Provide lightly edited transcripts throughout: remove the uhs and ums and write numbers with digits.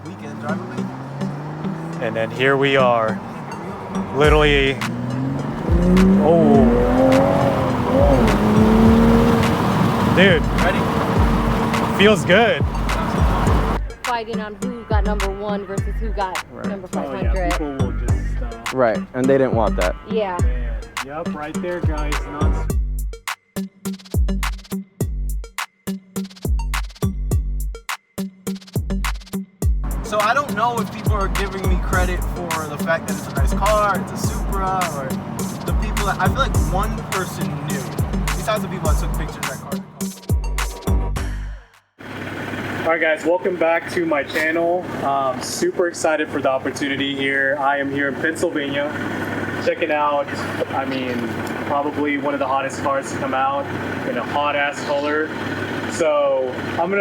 weekend driver week. And then here we are, literally, oh, dude, Ready? feels good. Fighting on who got number 1 versus who got number 500. Oh, yeah, people will just, Right, and they didn't want that. Yeah. man, yep, right there, guys, not. So I don't know if people are giving me credit for the fact that it's a nice car, it's a Supra, or the people that, I feel like one person knew, besides the people that took pictures of that car. Alright guys, welcome back to my channel. Super excited for the opportunity here. I am here in Pennsylvania, checking out, I mean, probably one of the hottest cars to come out in a hot ass color. So I'm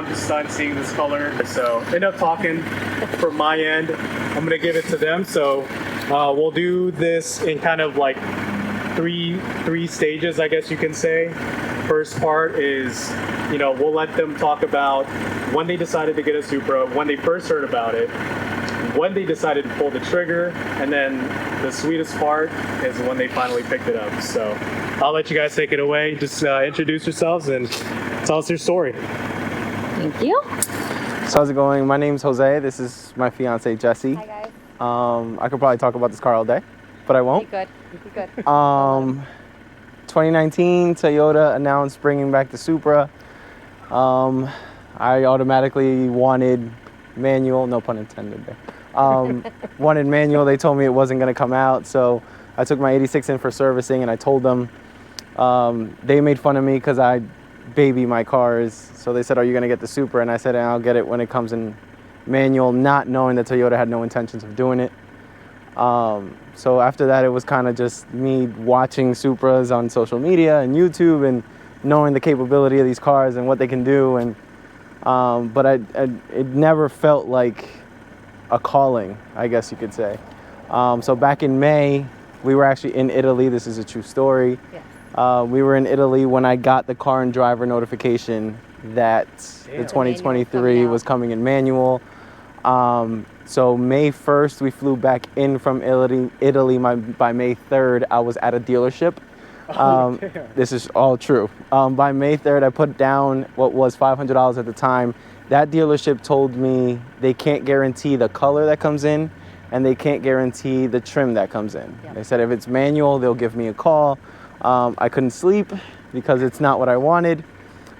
just stunned seeing this color. So enough talking from my end. I'm gonna give it to them. So we'll do this in kind of like three stages, I guess you can say. First part is, we'll let them talk about when they decided to get a Supra, when they first heard about it, when they decided to pull the trigger, and then the sweetest part is when they finally picked it up. So I'll let you guys take it away. Just introduce yourselves and tell us your story. Thank you. So how's it going? My name's Jose. This is my fiance, Jessi. Hi, guys. I could probably talk about this car all day, but I won't. Be good. Be good. 2019, Toyota announced bringing back the Supra. I automatically wanted manual, no pun intended there. Wanted manual. They told me it wasn't going to come out, so I took my 86 in for servicing, and I told them. They made fun of me because I baby my cars, so they said, "Are you going to get the Supra?" And I said, "I'll get it when it comes in manual," not knowing that Toyota had no intentions of doing it. So after that, it was kind of just me watching Supras on social media and YouTube and knowing the capability of these cars and what they can do. And but it never felt like a calling, I guess you could say. So back in May, we were actually in Italy. This is a true story. Yes. We were in Italy when I got the car and driver notification that the 2023 was coming in manual. So May 1st, we flew back in from Italy. By May 3rd, I was at a dealership. This is all true. By May 3rd, I put down what was $500 at the time. That dealership told me they can't guarantee the color that comes in, and they can't guarantee the trim that comes in. Yep. They said if it's manual, they'll give me a call. I couldn't sleep because it's not what I wanted.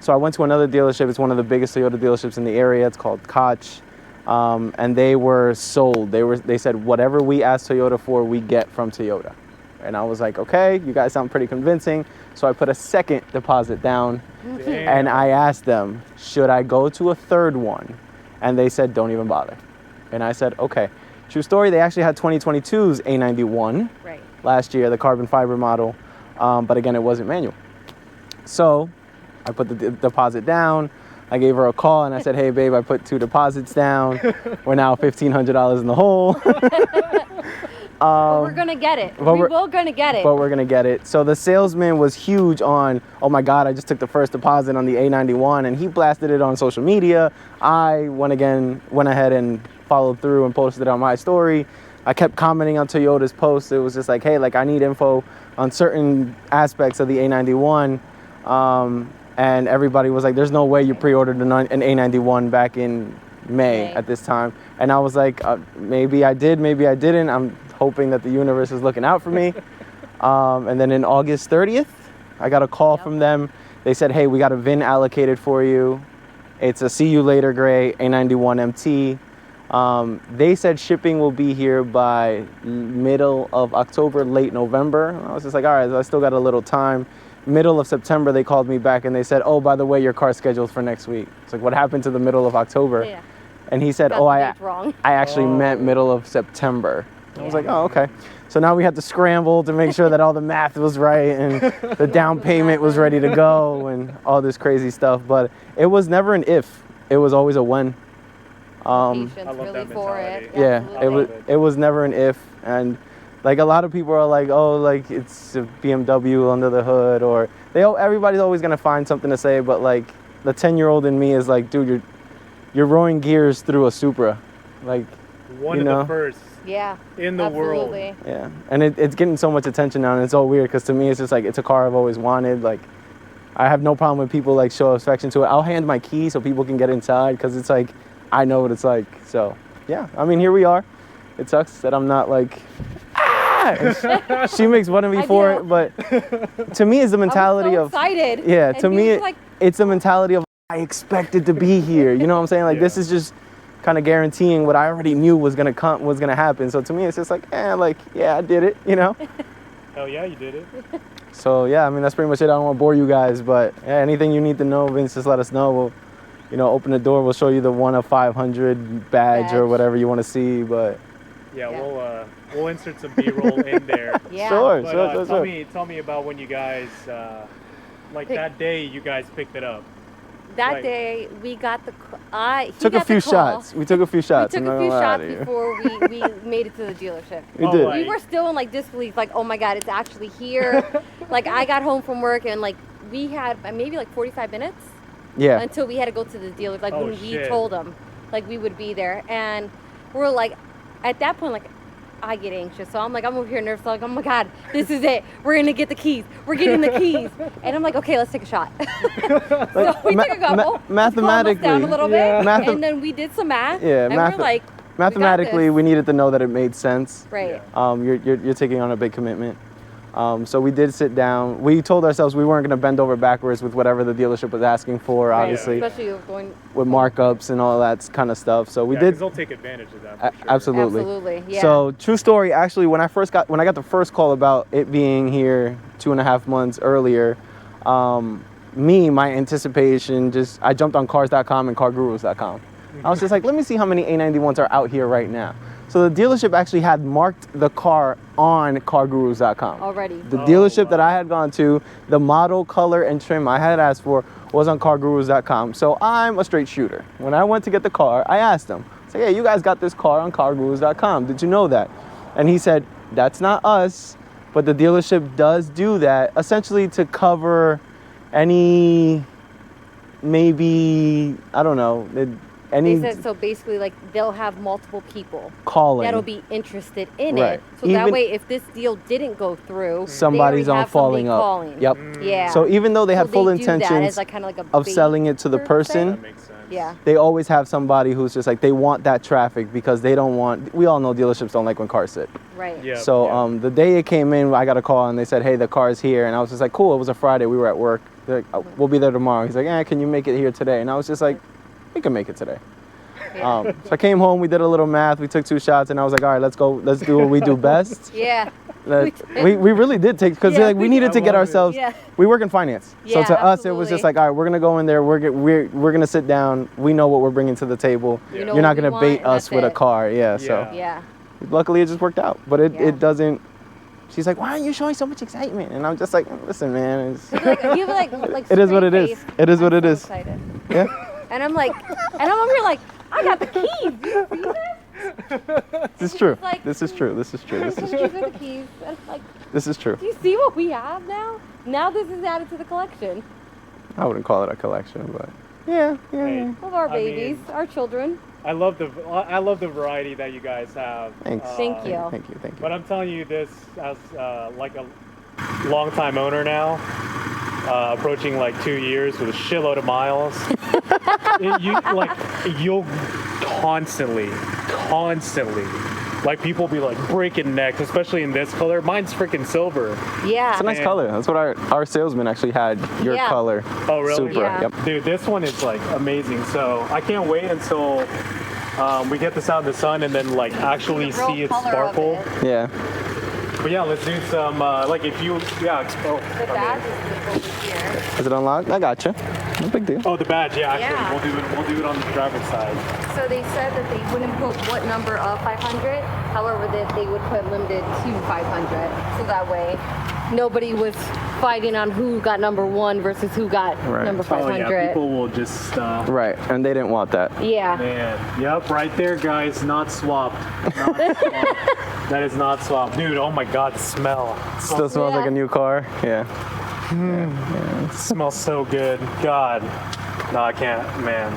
So I went to another dealership. It's one of the biggest Toyota dealerships in the area. It's called Koch. And they were sold. They said, whatever we ask Toyota for, we get from Toyota. And I was like, okay, you guys sound pretty convincing. So I put a second deposit down. Damn. And I asked them, should I go to a third one? And they said, don't even bother. And I said, okay. True story, they actually had 2022's A91 last year, the carbon fiber model. But again, it wasn't manual. So I put the deposit down. I gave her a call and I said, hey, babe, I put 2 deposits down. We're now $1,500 in the hole. But we're going to get it. We're going to get it. But we're going to get it. So the salesman was huge on, oh my God, I just took the first deposit on the A91, and he blasted it on social media. I went ahead and followed through and posted it on my story. I kept commenting on Toyota's posts. It was just like, hey, like I need info on certain aspects of the A91. And everybody was like, there's no way you pre-ordered an A91 back in May at this time. And I was like, maybe I did, maybe I didn't. I'm hoping that the universe is looking out for me. And then in August 30th, I got a call from them. They said, hey, we got a VIN allocated for you. It's a see you later gray A91 MT. They said shipping will be here by middle of October, late November. I was just like, all right, I still got a little time. Middle of September, they called me back and they said, oh, by the way, your car's scheduled for next week. It's like, what happened to the middle of October? Yeah. And he said, oh, I actually meant middle of September. I was like, oh, okay. So now we had to scramble to make sure that all the math was right and the down payment was ready to go and all this crazy stuff. But it was never an if, it was always a when. Patience really for it. Yeah, it was never an if. And like a lot of people are like, oh, like it's a BMW under the hood, or everybody's always gonna find something to say. But like the 10-year-old in me is like, dude, you're rolling gears through a Supra, like One you of know? the first Yeah. in the world. Absolutely. Yeah, and it's getting so much attention now, and it's all weird because to me it's just like it's a car I've always wanted. Like, I have no problem when people like show affection to it. I'll hand my key so people can get inside because it's like I know what it's like. So yeah, I mean here we are. It sucks that I'm not like. Ah! She makes fun of me I for do. it, but to me it's the mentality I was so of excited. yeah. And To he me was like, it's the mentality of I expected to be here. You know what I'm saying? Like this is just kind of guaranteeing what I already knew was gonna happen. So to me, it's just like, yeah, I did it. You know? Hell yeah, you did it. So yeah, I mean that's pretty much it. I don't want to bore you guys, but yeah, anything you need to know, Vince, just let us know. We'll, open the door. We'll show you the 1 of 500 badge or whatever you want to see. But Yeah, Yeah. we'll insert some B-roll in there. yeah. sure, But sure. tell me about when you guys that day you guys picked it up. That Like- day we got the. He Took a got few the call. shots. We took a few We shots. took I'm a not few gonna lie shots to you. before we made it to the dealership. We Oh, did. like- We were still in like disbelief, like, oh my god, it's actually here. Like I got home from work and like we had maybe like 45 minutes Yeah. until we had to go to the dealer. Like Oh, when we shit. told them, like we would be there, and we're like, at that point, like I get anxious, so I'm over here nervous, like, oh my god, this is it. We're gonna get the keys. We're getting the keys, and I'm like, okay, let's take a shot. So we took a couple. Mathematically, down a little bit, Mathem- and then we did some math. Yeah, and math- we're like, mathematically, we needed to know that it made sense. right. You're taking on a big commitment. So we did sit down. We told ourselves we weren't going to bend over backwards with whatever the dealership was asking for, Right. obviously, Especially going with markups and all that kind of stuff. So we Yeah, 'cause did. they'll take advantage of that. For sure. Absolutely. Absolutely, yeah. So true story. Actually, when I got the first call about it being here 2.5 months earlier, my anticipation I jumped on cars.com and cargurus.com. I was just like, let me see how many A91s are out here right now. So the dealership actually had marked the car on cargurus.com. already. The dealership that I had gone to, the model, color, and trim I had asked for was on cargurus.com. So I'm a straight shooter. When I went to get the car, I asked him, I said, hey, you guys got this car on cargurus.com. Did you know that? And he said, that's not us, but the dealership does do that, essentially to cover any, maybe, I don't know, any They said so basically like they'll have multiple people calling. that'll be interested in Right. it. So that Even- way if this deal didn't go through, Somebody's they already on have somebody falling up. calling. Yep. Yeah. So even though they had So full they do that intentions as like kind of like a of bait selling it to the per se. person, That makes sense. Yeah. they always have somebody who's just like, they want that traffic because they don't want, we all know dealerships don't like when cars sit. Right. Yeah. So the day it came in, I got a call and they said, hey, the car's here. And I was just like, cool, it was a Friday, we were at work. They're like, oh, we'll be there tomorrow. He's like, can you make it here today? And I was just like, we can make it today. Yeah. So I came home, we did a little math, we took 2 shots, and I was like, all right, let's go, let's do what we do best. Yeah. We we really did take, because Yeah, like, we we needed did. to I get love it. ourselves, Yeah. we work in finance. So Yeah, to us, it was just absolutely. like, all right, we're going to go in there, we're going to sit down, we know what we're bringing to the table. You know You're not what we going to want, bait and us that's with a it. car. Yeah, so Yeah. luckily it just worked out. But Yeah. it doesn't, she's like, why aren't you showing so much excitement? And I'm just like, listen, man, it's, You were like it is what it straight is. face. It is what I'm it so is. Excited. Yeah. And I'm like, and I'm over here like, I got the keys. You see this? This is true. like- This is true. This is true. This is These true. are the keys. And I'm like, This is true. do you see what we have now? Now this is added to the collection I wouldn't call it a collection, but yeah. Hey, of our I babies, mean- our children. I love the variety that you guys have. Thanks. Thank you. Thank you. Thank you. But I'm telling you this as like a longtime owner now, approaching like 2 years with a shitload of miles. You'll constantly, like people be like breaking necks, especially in this color. Mine's freaking silver. Yeah. It's a nice And- color. That's what our salesman actually had. Your Yeah. color. Oh, really? Supra. Yeah. Yep. Dude, this one is like amazing. So I can't wait until we get this out in the sun and then like actually The real see it color of sparkle. it. Yeah. But yeah, let's do some like if you The badge is over here. Is it unlocked? I got you. No big deal. Oh, the badge. Yeah, actually, Yeah. we'll do it on the driver's side. So they said that they wouldn't put what number of 500. However, that they would put limited to 500. So that way, nobody was fighting on who got number 1 versus who got Right. number Oh 500. yeah, people will just. Right. And they didn't want that. Yeah. Man, yep, right there, guys. Not swapped. Not swapped. That is not swapped, dude. Oh my God, the smell. Still smells like a new car. Yeah. It smells so good. God, no, I can't, man.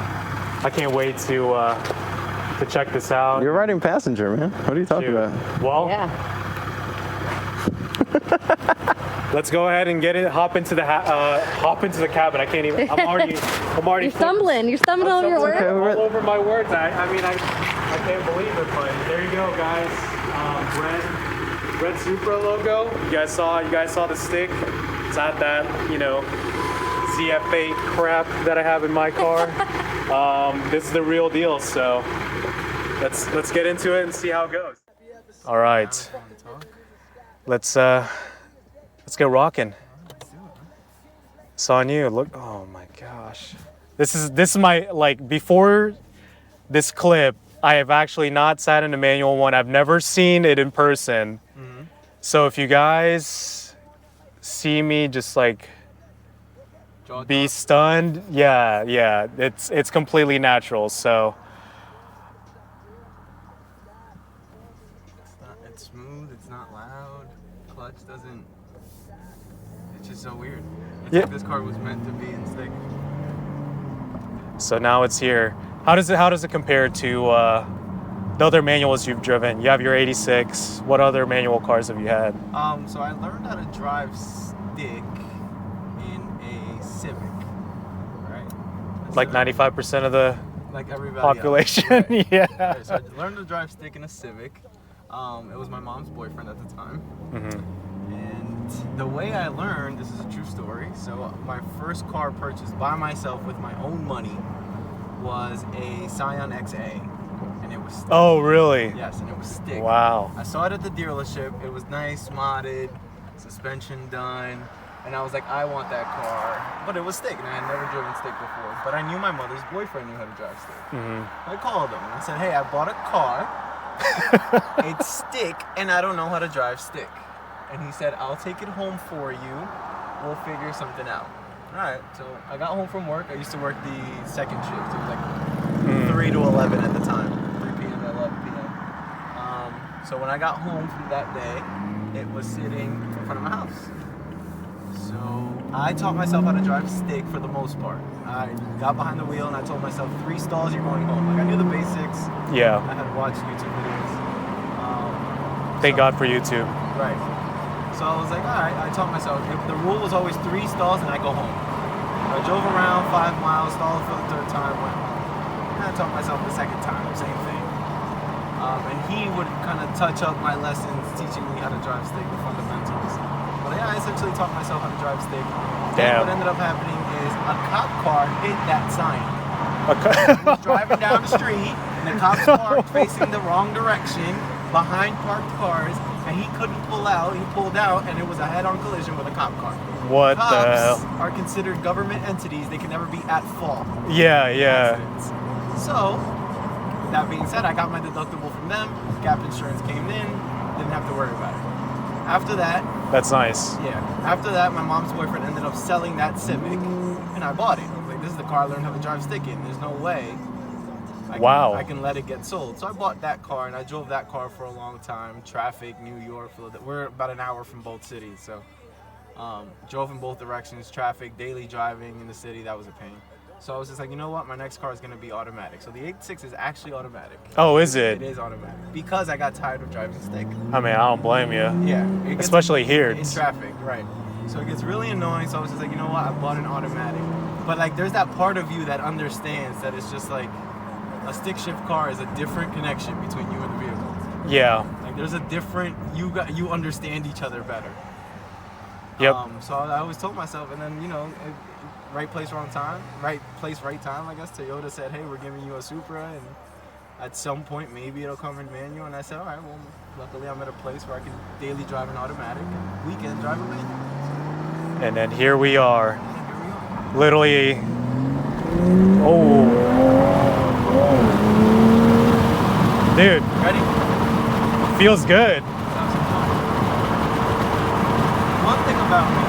I can't wait to check this out. You're riding passenger, man. What are you talking Dude. about? Well, Yeah. let's go ahead and get it. Hop into the cabin. I can't even. I'm already. You're stumbling. You're stumbling over your okay. words. All over my words. I mean, I can't believe it, but there you go, guys. Red Supra logo. You guys saw the stick. It's not that, you know, ZF8 crap that I have in my car. This is the real deal. So let's get into it and see how it goes. All right. Let's get rocking. It's on you. Look. Oh my gosh. This is my, like, before this clip, I have actually not sat in a manual one. I've never seen it in person. Mm-hmm. So if you guys see me just like be stunned, yeah, it's completely natural. So It's smooth. It's not loud. Clutch doesn't. It's just so weird. It's Yeah. like this car was meant to be in stick. so now it's here. How does it compare to the other manuals you've driven? You have your 86. What other manual cars have you had? So I learned how to drive stick in a Civic, right? Like 95% of the like everybody population. else, right? Yeah. Right, so I learned to drive stick in a Civic. It was my mom's boyfriend at the time. Mhm. And the way I learned, this is a true story. So my first car purchased by myself with my own money was a Scion XA, and it was stick. Oh, really? Yes, and it was stick. Wow. I saw it at the dealership. It was nice, modded, suspension done, and I was like, I want that car. But it was stick, and I had never driven stick before. But I knew my mother's boyfriend knew how to drive stick. Mhm. I called him and I said, hey, I bought a car. It's stick, and I don't know how to drive stick. And he said, I'll take it home for you. We'll figure something out. All right, so I got home from work. I used to work the second shift. It was like 3 to 11 at the time, 3 p.m. to 11 p.m. So when I got home from that day, it was sitting in front of my house. So I taught myself how to drive stick for the most part. I got behind the wheel and I told myself 3 stalls, you're going home. Like I knew the basics. Yeah. I had watched YouTube videos. Thank God for YouTube. Right. So I was like, all right. I taught myself the rule was always 3 stalls and I go home. I drove around 5 miles, stalled for the 3rd time, went home. And I taught myself the 2nd time, same thing. And he would kind of touch up my lessons, teaching me how to drive stick, the fundamentals. But yeah, I essentially taught myself how to drive stick. Then what ended up happening is a cop car hit that sign. I was driving down the street, and the cops parked facing the wrong direction behind parked cars, and he couldn't pull out. He pulled out, and it was a head-on collision with a cop car. What the Cops hell? are considered government entities. They can never be at fault. Yeah, yeah. So, that being said, I got my deductible from them. Gap insurance came in. Didn't have to worry about it. After that, That's nice. yeah. After that, my mom's boyfriend ended up selling that Civic, and I bought it. I was like, this is the car I learned how to drive stick in. There's no way I can let it get sold. So I bought that car, and I drove that car for a long time. Traffic, New York, Philadelphia. We're about an hour from both cities, so drove in both directions. Traffic, daily driving in the city, that was a pain. So I was just like, you know what? My next car is going to be automatic. So the 86 is actually automatic. Oh, is it? It is automatic because I got tired of driving stick. I mean, I don't blame you. Yeah. It gets Especially here. in traffic, right. So it gets really annoying. So I was just like, you know what? I bought an automatic. But like, there's that part of you that understands that it's just like a stick shift car is a different connection between you and the vehicle. Yeah. Like there's a different, you understand each other better. Yep. So I always told myself, and then, you know, right place, wrong time. Right place, right time, I guess. Toyota said, hey, we're giving you a Supra, and at some point, maybe it'll come in manual. And I said, all right, well, luckily I'm at a place where I can daily drive an automatic and weekend drive a manual. And then here we are. And here we are. Literally. Oh. Dude, Ready? feels good. Sounds fun. One thing about me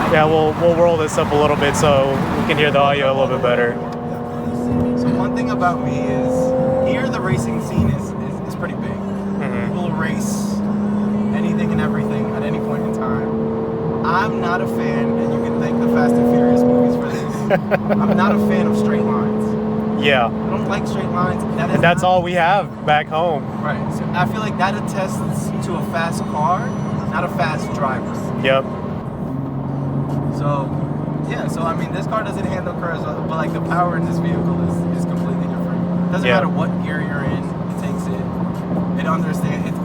is Yeah, we'll roll this up a little bit so we can hear the audio a little bit better. So one thing about me is here the racing scene is pretty big. Mhm. People race anything and everything at any point in time. I'm not a fan, and you can thank the Fast and Furious movies for this. I'm not a fan of straight lines. Yeah. I don't like straight lines. And that's all we have back home. Right. So I feel like that attests to a fast car, not a fast driver. Yep. So, yeah. So I mean, this car doesn't handle curves, but like the power in this vehicle is completely different. Doesn't matter what gear you're in, it takes it. It understands.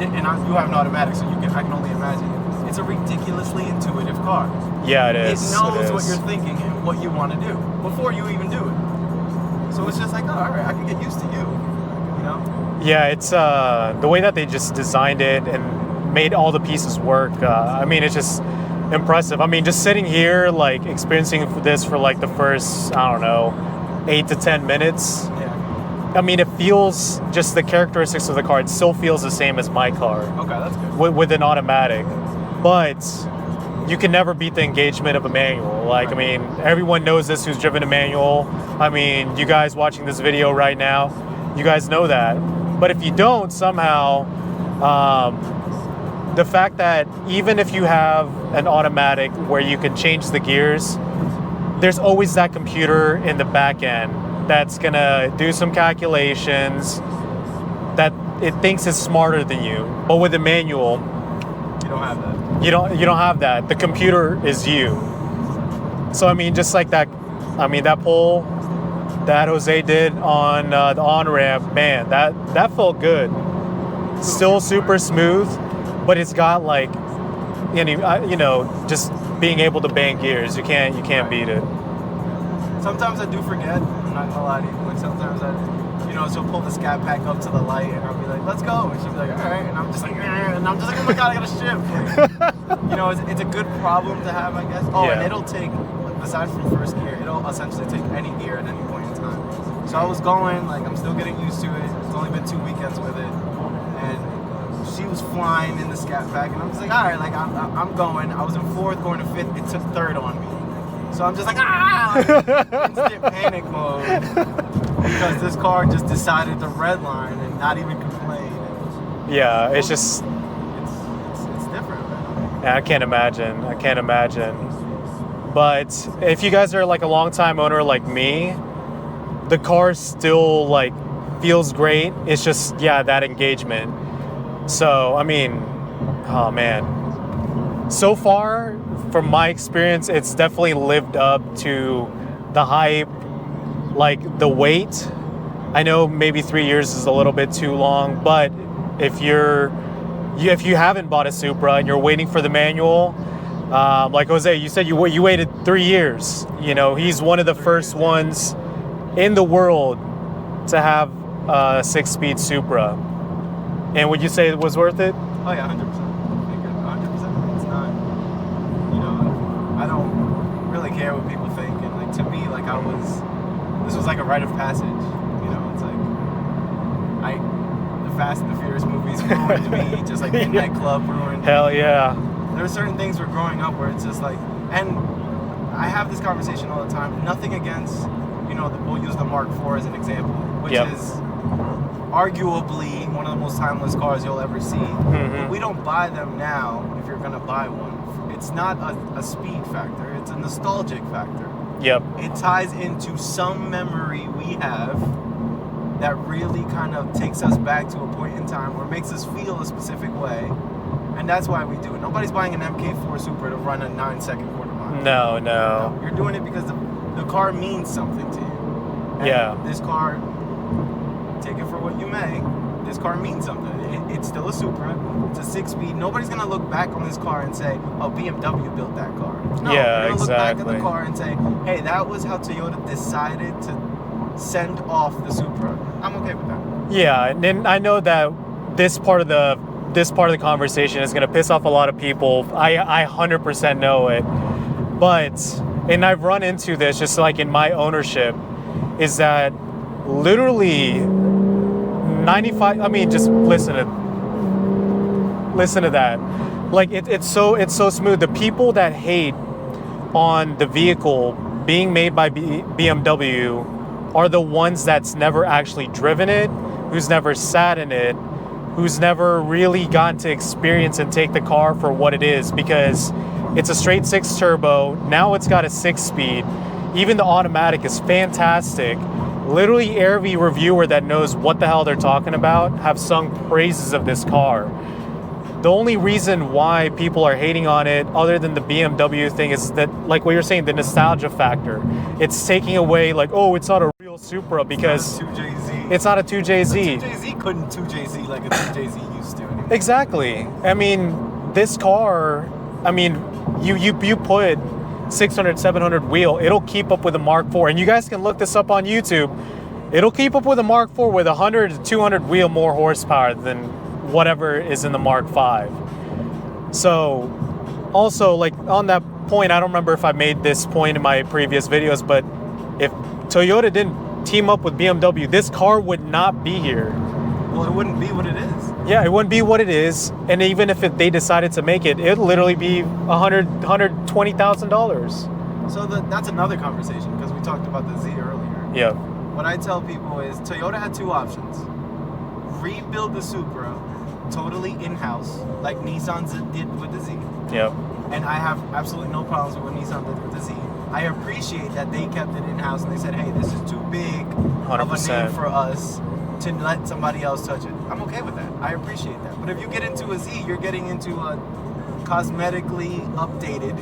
You have an automatic, so I can only imagine. It's a ridiculously intuitive car. Yeah, it is. It knows what you're thinking and what you want to do before you even do it. So it's just like, oh, all right, I can get used to you. You know? Yeah, it's the way that they just designed it and made all the pieces work. I mean, it's just impressive. I mean, just sitting here, like experiencing this for like the first, I don't know, 8 to 10 minutes. Yeah. I mean, it feels just the characteristics of the car. It still feels the same as my car. Okay, that's good. With an automatic, but you can never beat the engagement of a manual. Like, I mean, everyone knows this who's driven a manual. I mean, you guys watching this video right now, you guys know that. But if you don't, somehow, the fact that even if you have an automatic where you can change the gears, there's always that computer in the back end that's gonna do some calculations that it thinks is smarter than you. But with a manual, You don't have that. you don't have that. The computer is you. So I mean, just like that, I mean that pull that Jose did on the on-ramp, man, that felt good. Still super smooth, but it's got like, you know, just being able to bang gears. You can't beat it. Sometimes I do forget. I'm not gonna lie to you. Like sometimes she'll pull the scat pack up to the light, and I'll be like, "Let's go," and she'll be like, "All right," and I'm just like, "Oh my god, I gotta shift." Like, it's a good problem to have, I guess. Oh, and it'll take, besides from first gear, it'll essentially take any gear at any point in time. So I was going, like, I'm still getting used to it. It's only been 2 weekends with it, and she was flying in the scat pack, and I'm just like, all right, like I'm going. I was in fourth, going to fifth. It took third on me. So I'm just like, instant panic mode. Because this car just decided to redline and not even complain. Yeah, it's just... It's different, man. Yeah, I can't imagine. But if you guys are like a long-time owner like me, the car still like feels great. It's just, that engagement. So, I mean, oh man. So far, from my experience, it's definitely lived up to the hype, like the wait. I know maybe 3 years is a little bit too long, but if you haven't bought a Supra and you're waiting for the manual, like Jose, you said you waited 3 years. You know, he's one of the first ones in the world to have a 6-speed Supra. And would you say it was worth it? Oh yeah, 100%. 100%. It's not, I don't really care what people think. And like to me, like this was like a rite of passage. It's like the Fast and the Furious movies ruined me, just like Midnight Club ruined. Hell yeah. There are certain things we're growing up where it's just like, and I have this conversation all the time. Nothing against, we'll use the Mark IV as an example, which is arguably one of the most timeless cars you'll ever see. Mm-hmm. We don't buy them now if you're gonna buy one. It's not a speed factor, it's a nostalgic factor. Yep. It ties into some memory we have that really kind of takes us back to a point in time or makes us feel a specific way. And that's why we do it. Nobody's buying an MK5 SUPRA to run a 9-second quarter mile. No. You're doing it because the car means something to you. And this car, take it for what you may, this car means something. It's still a Supra. It's a 6-speed. Nobody's going to look back on this car and say, oh, BMW built that car. No, they're going to look back at the car and say, hey, that was how Toyota decided to send off the Supra. I'm okay with that. Yeah, and I know that this part of the conversation is going to piss off a lot of people. I 100% know it. But, and I've run into this just like in my ownership, is that literally 95, I mean, just listen to that. Like it's so smooth. The people that hate on the vehicle being made by BMW are the ones that's never actually driven it, who's never sat in it, who's never really gotten to experience and take the car for what it is, because it's a straight 6 turbo. Now it's got a 6-speed. Even the automatic is fantastic. literally every reviewer that knows what the hell they're talking about have sung praises of this car. The only reason why people are hating on it, other than the BMW thing, is that, like what you're saying, the nostalgia factor. It's taking away, like, oh, it's not a real Supra because It's not a 2JZ. it's not a 2JZ. The 2JZ couldn't 2JZ like a 2JZ used to anymore. Exactly. I mean, this car, I mean, you put 600, 700 wheel, it'll keep up with a Mark IV. And you guys can look this up on YouTube. It'll keep up with a Mark IV with 100 to 200 wheel more horsepower than whatever is in the Mark V. So, also, like, on that point, I don't remember if I made this point in my previous videos, but if Toyota didn't team up with BMW, this car would not be here. Well, it wouldn't be what it is. Yeah, it wouldn't be what it is, and even if they decided to make it, it'd literally be $120,000. So that's another conversation, because we talked about the Z earlier. Yeah. What I tell people is Toyota had two options. Rebuild the Supra totally in-house, like Nissan did with the Z. Yeah. And I have absolutely no problems with what Nissan did with the Z. I appreciate that they kept it in-house and they said, hey, this is too big of a 100%. name for us to let somebody else touch it. I'm okay with that. I appreciate that. But if you get into a Z, you're getting into a cosmetically updated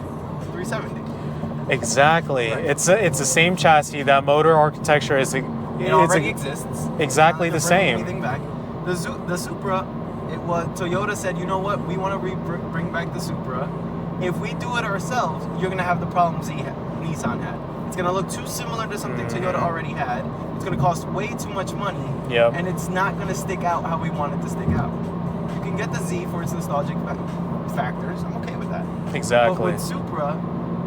370. Exactly. Right. It's the same chassis. That motor architecture is It already exists. exactly Not the to bring same. Anything back. The Supra, it was Toyota said, you know what? We want to bring back the Supra. If we do it ourselves, you're gonna have the problems Nissan had. It's gonna look too similar to something Toyota already had. It's gonna cost way too much money. Yep. And it's not gonna stick out how we want it to stick out. You can get the Z for its nostalgic factors. I'm okay with that. Exactly. But with Supra,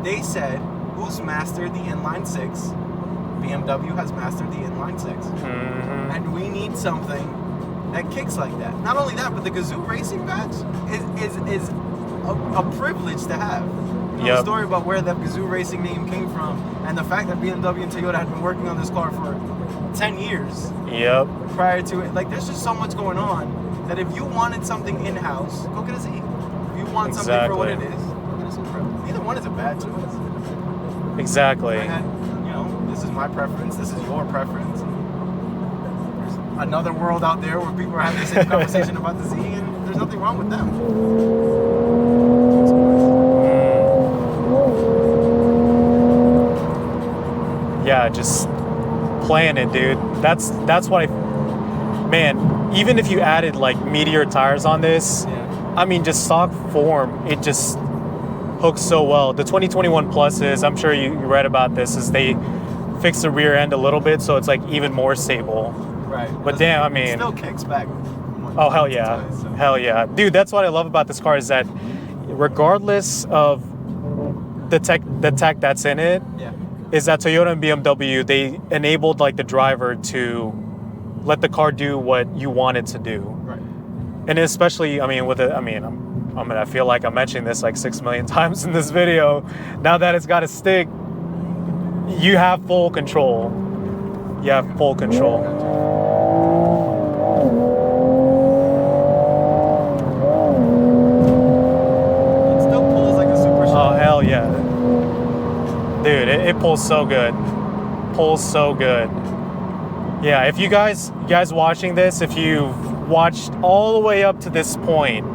they said, who's mastered the inline six? BMW has mastered the inline six. Mm-hmm. And we need something that kicks like that. Not only that, but the Gazoo Racing badge is a privilege to have. You know, Yep. the story about where that Gazoo Racing name came from, and the fact that BMW and Toyota had been working on this car for 10 years Yep. prior to it. Like, there's just so much going on that if you wanted something in-house, go get a Z. If you want something for what it Exactly. is, go get a Supra. Neither one is a bad choice. Exactly. I had, this is my preference, this is your preference. There's another world out there where people are having the same conversation about the Z, and there's nothing wrong with them. Yeah, just playing it, dude. That's what man, even if you added like Meteor tires on this, Yeah. I mean, just stock form, it just hooks so well. The 2021 pluses, I'm sure you read about this, is they fix the rear end a little bit so it's like even more stable. Right. But damn, I It mean, still kicks back. oh hell yeah, hell yeah, dude. That's what I love about this car, is that regardless of the tech that's in it, Yeah. is that Toyota and BMW, they enabled like the driver to let the car do what you want it to do. Right. And especially, I mean, with it, I mean, I feel like I'm mentioning this like 6 million times in this video. Now that it's got a stick, you have full control. You have full control. It still pulls like a Super Oh Shop. hell yeah, dude! It pulls so good. Pulls so good. Yeah, if you guys watching this, if you've watched all the way up to this point,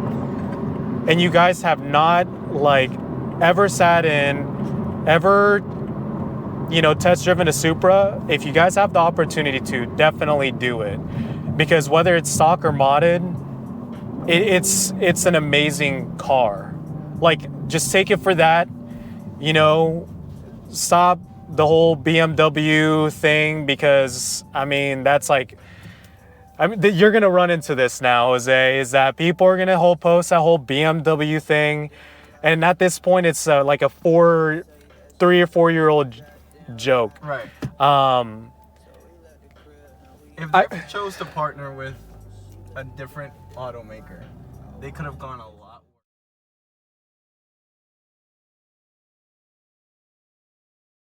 and you guys have not like ever sat in, ever, test driven a Supra, if you guys have the opportunity to, definitely do it, because whether it's stock or modded, it's an amazing car. Like, just take it for that. Stop the whole BMW thing, because I mean, that's like, you're gonna run into this now, Jose, is that people are gonna post that whole BMW thing, and at this point it's like a 3 or 4 year old joke. Right. If I- they chose to partner with a different automaker, they could have gone a